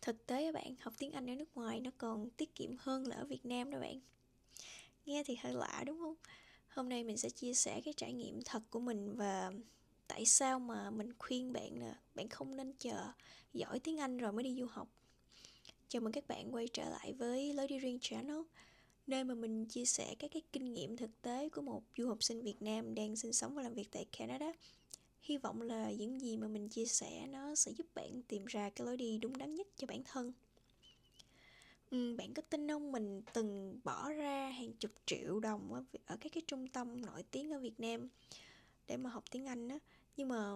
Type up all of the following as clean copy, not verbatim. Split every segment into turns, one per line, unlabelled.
Thực tế á bạn, học tiếng Anh ở nước ngoài nó còn tiết kiệm hơn là ở Việt Nam đó bạn. Nghe thì hơi lạ đúng không? Hôm nay mình sẽ chia sẻ cái trải nghiệm thật của mình và tại sao mà mình khuyên bạn là bạn không nên chờ giỏi tiếng Anh rồi mới đi du học. Chào mừng các bạn quay trở lại với Lối Đi Riêng Channel, nơi mà mình chia sẻ các cái kinh nghiệm thực tế của một du học sinh Việt Nam đang sinh sống và làm việc tại Canada. Hy vọng là những gì mà mình chia sẻ nó sẽ giúp bạn tìm ra cái lối đi đúng đắn nhất cho bản thân. Bạn có tin không, mình từng bỏ ra hàng chục triệu đồng ở các cái trung tâm nổi tiếng ở Việt Nam để mà học tiếng Anh á, nhưng mà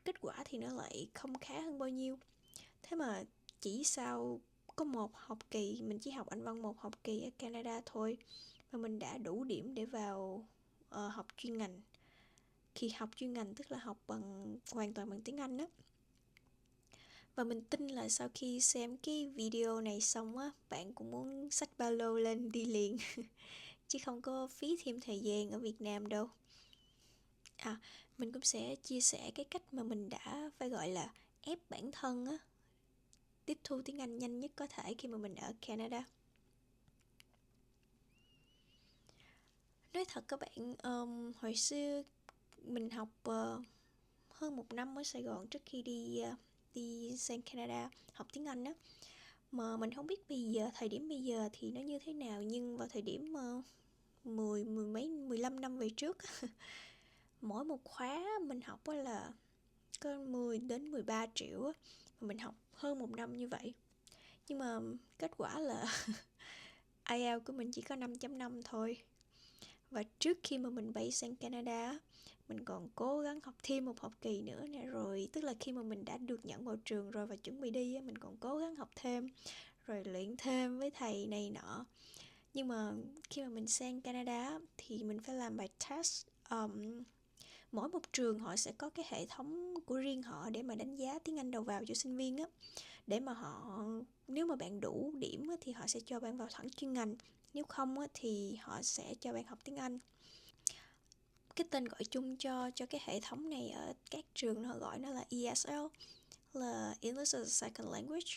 kết quả thì nó lại không khá hơn bao nhiêu. Thế mà chỉ sau có một học kỳ, mình chỉ học Anh văn một học kỳ ở Canada thôi, mà mình đã đủ điểm để vào học chuyên ngành. Khi học chuyên ngành tức là học hoàn toàn bằng tiếng Anh á. Và mình tin là sau khi xem cái video này xong á, bạn cũng muốn xách ba lô lên đi liền chứ không có phí thêm thời gian ở Việt Nam đâu. Mình cũng sẽ chia sẻ cái cách mà mình đã phải gọi là ép bản thân á tiếp thu tiếng Anh nhanh nhất có thể khi mà mình ở Canada. Nói thật các bạn, hồi xưa mình học hơn một năm ở Sài Gòn trước khi đi sang Canada học tiếng Anh á. Mà mình không biết thời điểm bây giờ thì nó như thế nào, nhưng vào thời điểm 15 năm về trước mỗi một khóa mình học là có 10 đến 13 triệu á, mà mình học hơn một năm như vậy. Nhưng mà kết quả là IELTS của mình chỉ có 5.5 thôi. Và trước khi mà mình bay sang Canada, mình còn cố gắng học thêm một học kỳ nữa nè, rồi tức là khi mà mình đã được nhận vào trường rồi và chuẩn bị đi, mình còn cố gắng học thêm, rồi luyện thêm với thầy này nọ. Nhưng mà khi mà mình sang Canada thì mình phải làm bài test. Mỗi một trường họ sẽ có cái hệ thống của riêng họ để mà đánh giá tiếng Anh đầu vào cho sinh viên á, để mà nếu mà bạn đủ điểm á, thì họ sẽ cho bạn vào thẳng chuyên ngành, nếu không á, thì họ sẽ cho bạn học tiếng Anh. Cái tên gọi chung cho cái hệ thống này ở các trường họ gọi nó là ESL, là English as a Second Language.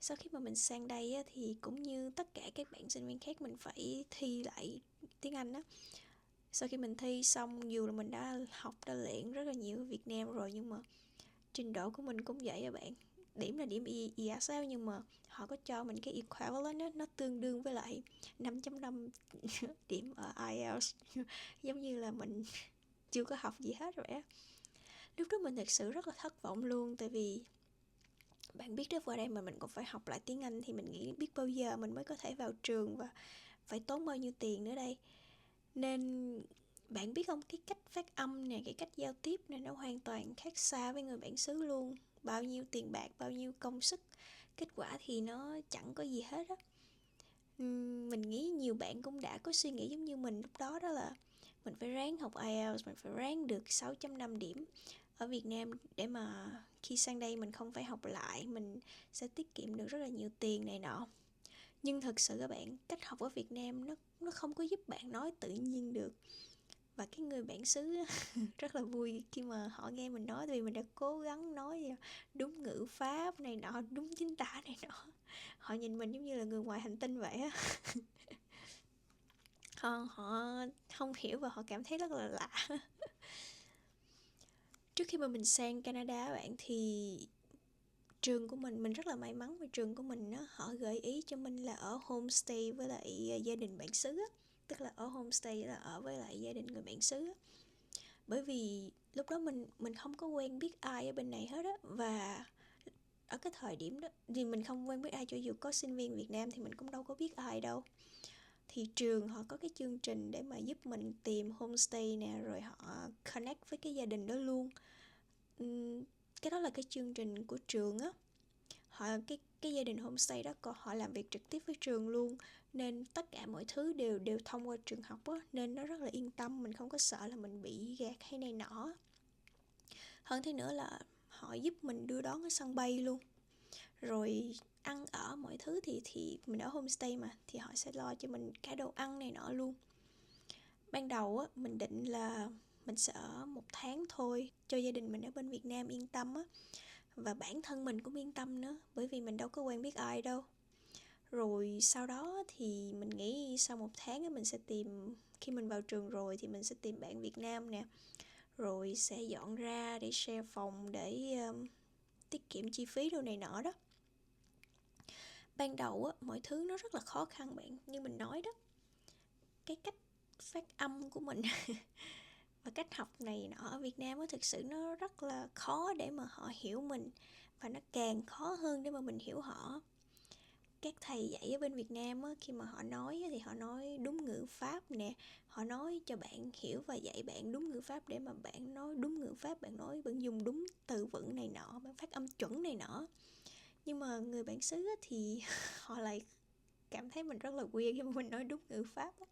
Sau khi mà mình sang đây á, thì cũng như tất cả các bạn sinh viên khác, mình phải thi lại tiếng Anh á. Sau khi mình thi xong, dù là mình đã học, đã luyện rất là nhiều ở Việt Nam rồi, nhưng mà trình độ của mình cũng vậy á bạn. Điểm là điểm ESL, nhưng mà họ có cho mình cái equivalent á, nó tương đương với lại 5.5 điểm ở IELTS. Giống như là mình chưa có học gì hết rồi á. Lúc đó mình thật sự rất là thất vọng luôn, tại vì bạn biết đó, qua đây mà mình còn phải học lại tiếng Anh thì mình nghĩ biết bao giờ mình mới có thể vào trường và phải tốn bao nhiêu tiền nữa đây. Nên bạn biết không, cái cách phát âm nè, cái cách giao tiếp này nó hoàn toàn khác xa với người bản xứ luôn. Bao nhiêu tiền bạc, bao nhiêu công sức, kết quả thì nó chẳng có gì hết á. Mình nghĩ nhiều bạn cũng đã có suy nghĩ giống như mình lúc đó, đó là mình phải ráng học IELTS, mình phải ráng được 6.5 điểm ở Việt Nam để mà khi sang đây mình không phải học lại, mình sẽ tiết kiệm được rất là nhiều tiền này nọ. Nhưng thật sự các bạn, cách học ở Việt Nam nó không có giúp bạn nói tự nhiên được. Và cái người bản xứ rất là vui khi mà họ nghe mình nói, vì mình đã cố gắng nói đúng ngữ pháp này nọ, đúng chính tả này nọ. Họ nhìn mình giống như là người ngoài hành tinh vậy á. Họ không hiểu và họ cảm thấy rất là lạ. Trước khi mà mình sang Canada bạn, thì trường của mình rất là may mắn, và trường của mình họ gợi ý cho mình là ở homestay với lại gia đình bản xứ á. Tức là ở homestay là ở với lại gia đình người bản xứ á. Bởi vì lúc đó mình không có quen biết ai ở bên này hết á, và ở cái thời điểm đó thì mình không quen biết ai, cho dù có sinh viên Việt Nam thì mình cũng đâu có biết ai đâu. Thì trường họ có cái chương trình để mà giúp mình tìm homestay nè, rồi họ connect với cái gia đình đó luôn. Cái đó là cái chương trình của trường á. Cái gia đình homestay đó họ làm việc trực tiếp với trường luôn, nên tất cả mọi thứ đều thông qua trường học á, nên nó rất là yên tâm, mình không có sợ là mình bị gạt hay này nọ. Hơn thế nữa là họ giúp mình đưa đón ở sân bay luôn, rồi ăn ở mọi thứ thì mình ở homestay mà, thì họ sẽ lo cho mình cả đồ ăn này nọ luôn. Ban đầu á, mình định là mình sẽ ở 1 tháng thôi cho gia đình mình ở bên Việt Nam yên tâm á. và bản thân mình cũng yên tâm nữa, bởi vì mình đâu có quen biết ai đâu. Rồi sau đó thì mình nghĩ sau 1 tháng á, mình sẽ tìm, khi mình vào trường rồi thì mình sẽ tìm bạn Việt Nam nè, rồi sẽ dọn ra để share phòng để tiết kiệm chi phí đồ này nọ đó. Ban đầu á, mọi thứ nó rất là khó khăn bạn, như mình nói đó. Cái cách phát âm của mình và cách học này nọ ở Việt Nam á, thực sự nó rất là khó để mà họ hiểu mình, và nó càng khó hơn để mà mình hiểu họ. Các thầy dạy ở bên Việt Nam á, khi mà họ nói thì họ nói đúng ngữ pháp nè, họ nói cho bạn hiểu và dạy bạn đúng ngữ pháp để mà bạn nói đúng ngữ pháp, bạn nói, bạn dùng đúng từ vựng này nọ, bạn phát âm chuẩn này nọ. Nhưng mà người bản xứ á, thì họ lại cảm thấy mình rất là weird khi mà mình nói đúng ngữ pháp á.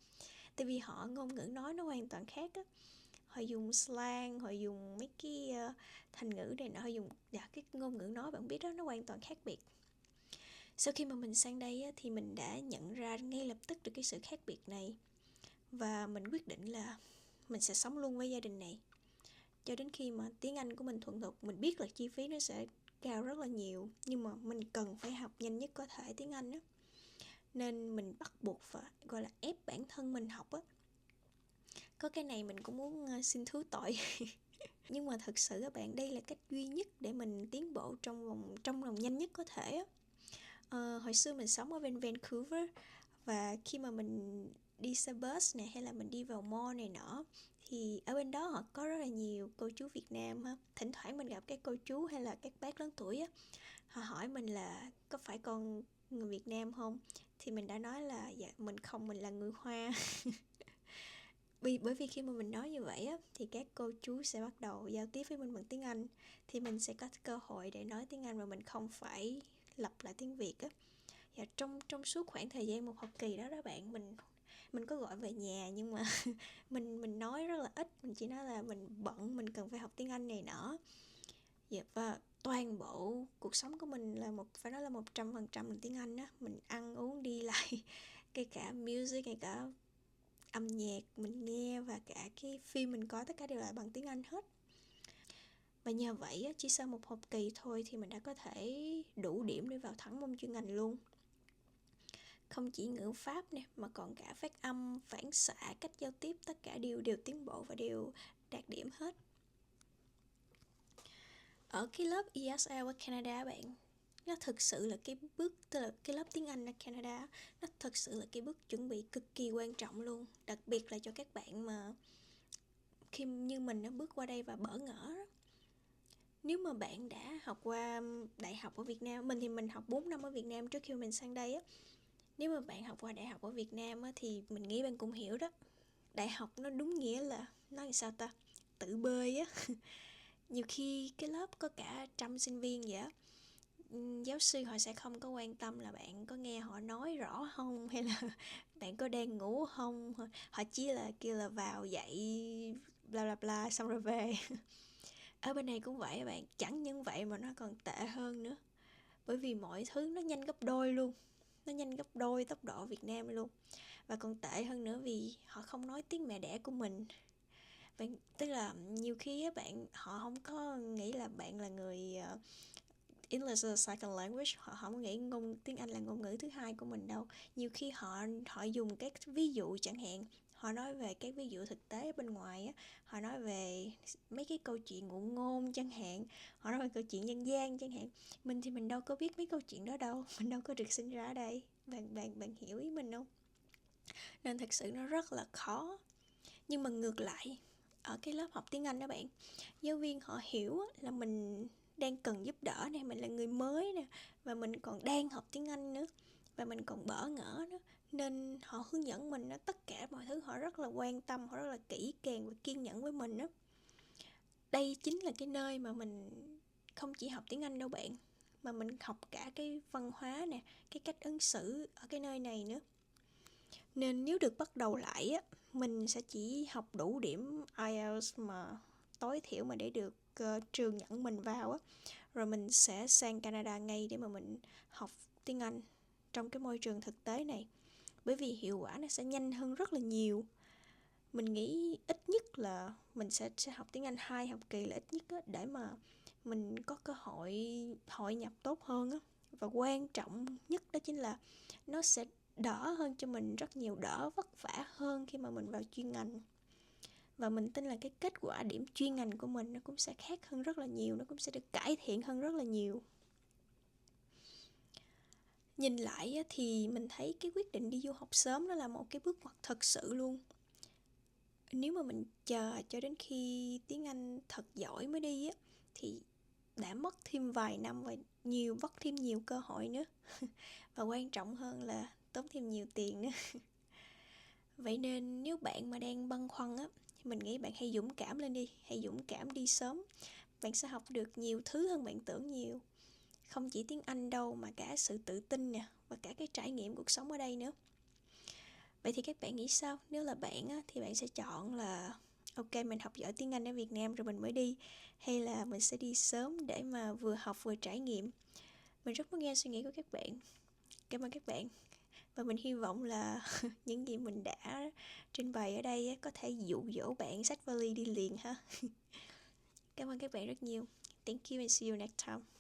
Tại vì họ ngôn ngữ nói nó hoàn toàn khác á. Họ dùng slang, họ dùng mấy cái thành ngữ này nọ, họ dùng cái ngôn ngữ nói bạn biết đó, nó hoàn toàn khác biệt. Sau khi mà mình sang đây á, thì mình đã nhận ra ngay lập tức được cái sự khác biệt này, và mình quyết định là mình sẽ sống luôn với gia đình này cho đến khi mà tiếng Anh của mình thuần thục. Mình biết là chi phí nó sẽ cao rất là nhiều, nhưng mà mình cần phải học nhanh nhất có thể tiếng Anh á, nên mình bắt buộc phải gọi là ép bản thân mình học á. Có cái này mình cũng muốn xin thứ tội nhưng mà thật sự các bạn, đây là cách duy nhất để mình tiến bộ trong vòng nhanh nhất có thể á. Hồi xưa mình sống ở bên Vancouver, và khi mà mình đi xe bus này hay là mình đi vào mall này nọ, thì ở bên đó họ có rất là nhiều cô chú Việt Nam ha. Thỉnh thoảng mình gặp các cô chú hay là các bác lớn tuổi á, họ hỏi mình là có phải con người Việt Nam không, thì mình đã nói là dạ mình không, mình là người Hoa. Bởi vì khi mà mình nói như vậy á, thì các cô chú sẽ bắt đầu giao tiếp với mình bằng tiếng Anh, thì mình sẽ có cơ hội để nói tiếng Anh mà mình không phải lặp lại tiếng Việt á. Và trong suốt khoảng thời gian 1 học kỳ đó bạn, mình có gọi về nhà, nhưng mà mình nói rất là ít, mình chỉ nói là mình bận, mình cần phải học tiếng Anh này nọ. Và toàn bộ cuộc sống của mình là phải nói là 100% là tiếng Anh á. Mình ăn uống đi lại, kể cả music, kể cả âm nhạc mình nghe và cả cái phim mình coi, tất cả đều là bằng tiếng Anh hết. Và nhờ vậy á, chỉ sau 1 học kỳ thôi thì mình đã có thể đủ điểm để vào thẳng môn chuyên ngành luôn. Không chỉ ngữ pháp nè, mà còn cả phát âm, phản xạ, cách giao tiếp, tất cả đều tiến bộ và đều đạt điểm hết. Ở cái lớp ESL ở Canada bạn, nó thực sự là cái bước, tức là cái lớp tiếng Anh ở Canada, nó thực sự là cái bước chuẩn bị cực kỳ quan trọng luôn. Đặc biệt là cho các bạn mà khi như mình nó bước qua đây và bỡ ngỡ đó. Nếu mà bạn đã học qua đại học ở Việt Nam, mình thì mình học 4 năm ở Việt Nam trước khi mình sang đây á. Nếu mà bạn học qua đại học ở Việt Nam á, thì mình nghĩ bạn cũng hiểu đó. Đại học nó đúng nghĩa là, nói sao ta, tự bơi á. Nhiều khi cái lớp có cả 100 sinh viên vậy á, giáo sư họ sẽ không có quan tâm là bạn có nghe họ nói rõ không, hay là bạn có đang ngủ không. Họ chỉ là kêu là vào dạy bla bla bla xong rồi về. Ở bên này cũng vậy bạn, chẳng những vậy mà nó còn tệ hơn nữa, bởi vì mọi thứ nó nhanh gấp đôi luôn, nó nhanh gấp đôi tốc độ Việt Nam luôn. Và còn tệ hơn nữa vì họ không nói tiếng mẹ đẻ của mình. Tức là nhiều khi á bạn, họ không có nghĩ là bạn là người English as a second language, họ không nghĩ tiếng Anh là ngôn ngữ thứ hai của mình đâu. Nhiều khi họ dùng các ví dụ, chẳng hạn họ nói về các ví dụ thực tế ở bên ngoài á, họ nói về mấy cái câu chuyện ngụ ngôn chẳng hạn, họ nói về câu chuyện dân gian chẳng hạn. Mình thì mình đâu có biết mấy câu chuyện đó đâu, mình đâu có được sinh ra ở đây. Bạn hiểu ý mình không? Nên thật sự nó rất là khó. Nhưng mà ngược lại, ở cái lớp học tiếng Anh đó bạn, giáo viên họ hiểu là mình đang cần giúp đỡ nè, mình là người mới nè, và mình còn đang học tiếng Anh nữa, và mình còn bỡ ngỡ nữa, nên họ hướng dẫn mình đó, tất cả mọi thứ họ rất là quan tâm, họ rất là kỹ càng và kiên nhẫn với mình đó. Đây chính là cái nơi mà mình không chỉ học tiếng Anh đâu bạn, mà mình học cả cái văn hóa nè, cái cách ứng xử ở cái nơi này nữa. Nên nếu được bắt đầu lại á, mình sẽ chỉ học đủ điểm IELTS mà tối thiểu mà để được trường nhận mình vào á, rồi mình sẽ sang Canada ngay để mà mình học tiếng Anh trong cái môi trường thực tế này, bởi vì hiệu quả nó sẽ nhanh hơn rất là nhiều. Mình nghĩ ít nhất là mình sẽ học tiếng Anh 2 học kỳ là ít nhất á, để mà mình có cơ hội hội nhập tốt hơn á. Và quan trọng nhất đó chính là nó sẽ đỡ hơn cho mình rất nhiều, đỡ vất vả hơn khi mà mình vào chuyên ngành. Và mình tin là cái kết quả điểm chuyên ngành của mình nó cũng sẽ khác hơn rất là nhiều, nó cũng sẽ được cải thiện hơn rất là nhiều. Nhìn lại thì mình thấy cái quyết định đi du học sớm đó là một cái bước ngoặt thật sự luôn. Nếu mà mình chờ cho đến khi tiếng Anh thật giỏi mới đi á, thì đã mất thêm vài năm và mất thêm nhiều cơ hội nữa. Và quan trọng hơn là tốn thêm nhiều tiền nữa. Vậy nên nếu bạn mà đang băn khoăn á, mình nghĩ bạn hãy dũng cảm lên đi, hãy dũng cảm đi sớm. Bạn sẽ học được nhiều thứ hơn bạn tưởng nhiều. Không chỉ tiếng Anh đâu mà cả sự tự tin nè, và cả cái trải nghiệm cuộc sống ở đây nữa. Vậy thì các bạn nghĩ sao? Nếu là bạn á, thì bạn sẽ chọn là ok, mình học giỏi tiếng Anh ở Việt Nam rồi mình mới đi, hay là mình sẽ đi sớm để mà vừa học vừa trải nghiệm? Mình rất muốn nghe suy nghĩ của các bạn. Cảm ơn các bạn. Và mình hy vọng là những gì mình đã trình bày ở đây có thể dụ dỗ bạn xách vali đi liền ha. Cảm ơn các bạn rất nhiều. Thank you and see you next time.